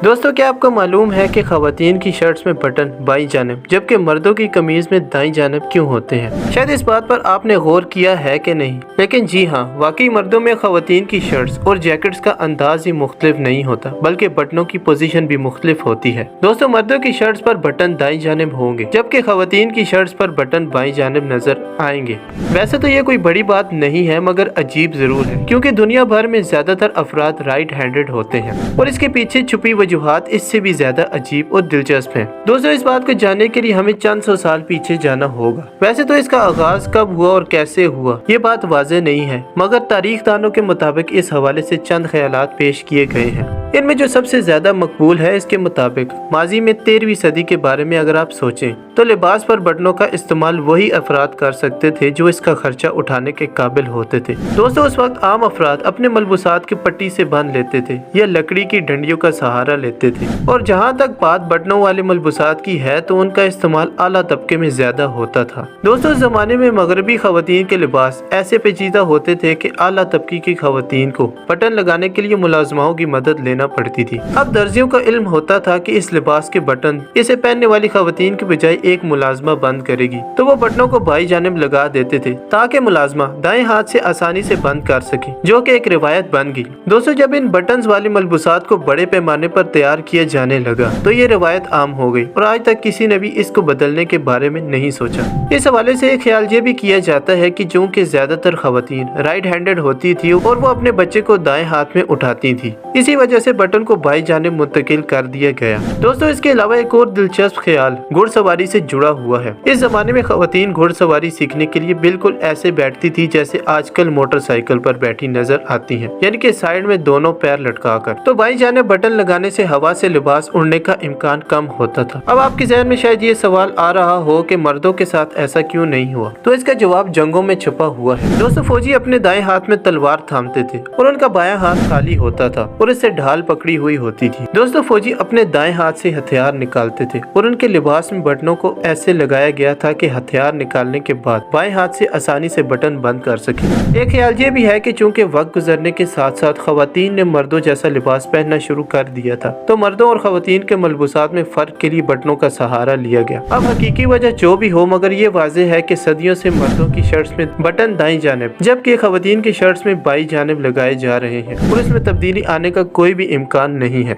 दोस्तों, क्या आपको मालूम है कि खवातीन की शर्ट्स में बटन बाईं जानिब जबकि मर्दों की कमीज में दाईं जानिब क्यों होते हैं? शायद इस बात पर आपने गौर किया है कि नहीं, लेकिन जी हाँ, वाकई मर्दों में खवातीन की शर्ट्स और जैकेट्स का अंदाज ही मुख्तलिफ नहीं होता, बल्कि बटनों की पोजीशन भी मुख्तलिफ होती है। दोस्तों, मर्दों की शर्ट्स पर बटन दाईं जानिब होंगे जबकि खवातीन की शर्ट्स पर बटन बाईं जानिब नजर आएंगे। वैसे तो ये कोई बड़ी बात नहीं है, मगर अजीब जरूर है, क्योंकि दुनिया भर में ज्यादातर अफराद राइट हैंडेड होते हैं और इसके पीछे छुपी वजूहात इससे भी ज्यादा अजीब और दिलचस्प हैं। दोस्तों, इस बात को जानने के लिए हमें चंद सौ साल पीछे जाना होगा। वैसे तो इसका आगाज कब हुआ और कैसे हुआ ये बात वाज़ेह नहीं है, मगर तारीख दानों के मुताबिक इस हवाले से चंद ख्यालात पेश किए गए हैं। इनमें जो सबसे ज्यादा मकबूल है, इसके मुताबिक माजी में 13वीं सदी के बारे में अगर आप सोचें तो लिबास पर बटनों का इस्तेमाल वही अफराद कर सकते थे जो इसका खर्चा उठाने के काबिल होते थे। दोस्तों, उस वक्त आम अफराद अपने मलबूसात की पट्टी से बांध लेते थे या लकड़ी की डंडियों का सहारा लेते थे, और जहाँ तक बात बटनों वाले मलबूसात की है तो उनका इस्तेमाल आला तबके में ज्यादा होता था। दोस्तों, उस जमाने में मगरबी खवातीन के लिबास ऐसे पेचीदा होते थे कि आला तबकी की खवातीन को बटन लगाने के लिए मुलाजमाओं की मदद लेना पड़ती थी। अब दर्जियों का इल्म होता था कि इस लिबास के बटन इसे पहनने वाली खवातीन की बजाय एक मुलाजमा बंद करेगी, तो वो बटनों को बाईं जानिब लगा देते थे ताकि मुलाजमा दाएं हाथ से आसानी से बंद कर सके, जो कि एक रिवायत बन गई। दोस्तों, जब इन बटन्स वाले मलबूसात को बड़े पैमाने पर तैयार किया जाने लगा तो ये रिवायत आम हो गई और आज तक किसी ने भी इसको बदलने के बारे में नहीं सोचा। इस हवाले से एक ख्याल ये भी किया जाता है कि चूंकि ज्यादातर खवातीन राइट हैंडेड होती थी और वो अपने बच्चे को दाएं हाथ में उठाती थी, इसी वजह से बटन को बाईं जानिब मुंतकिल कर दिया गया। दोस्तों, इसके अलावा एक और दिलचस्प ख्याल घुड़सवारी से जुड़ा हुआ है। इस जमाने में खवातीन घुड़सवारी सीखने के लिए बिल्कुल ऐसे बैठती थी जैसे आजकल मोटरसाइकिल पर बैठी नजर आती हैं, यानी कि साइड में दोनों पैर लटकाकर। तो बाईं जानिब बटन लगाने से हवा से लिबास उड़ने का इम्कान कम होता था। अब आपके ज़हन में शायद ये सवाल आ रहा हो कि मर्दों के साथ ऐसा क्यों नहीं हुआ, तो इसका जवाब जंगों में छुपा हुआ है। दोस्तों, फौजी अपने दाएं हाथ में तलवार थामते थे और उनका बायां हाथ खाली होता था और इससे ढाल पकड़ी हुई होती थी। दोस्तों, फौजी अपने दाएं हाथ से हथियार निकालते थे और उनके लिबास में बटनों को ऐसे लगाया गया था कि हथियार निकालने के बाद बाएं हाथ से आसानी से बटन बंद कर सके। एक ख्याल ये भी है कि चूंकि वक्त गुजरने के साथ साथ खवातीन ने मर्दों जैसा लिबास पहनना शुरू कर दिया था, तो मर्दों और खवातीन के मलबूसात में फर्क के लिए बटनों का सहारा लिया गया। अब हकीकी वजह जो भी हो, मगर ये वाज़ेह है कि सदियों से मर्दों की शर्ट्स में बटन दाईं जानिब जबकि खवातीन की शर्ट्स में बाईं जानिब लगाए जा रहे हैं और इसमें तब्दीली आने का कोई भी इम्कान नहीं है।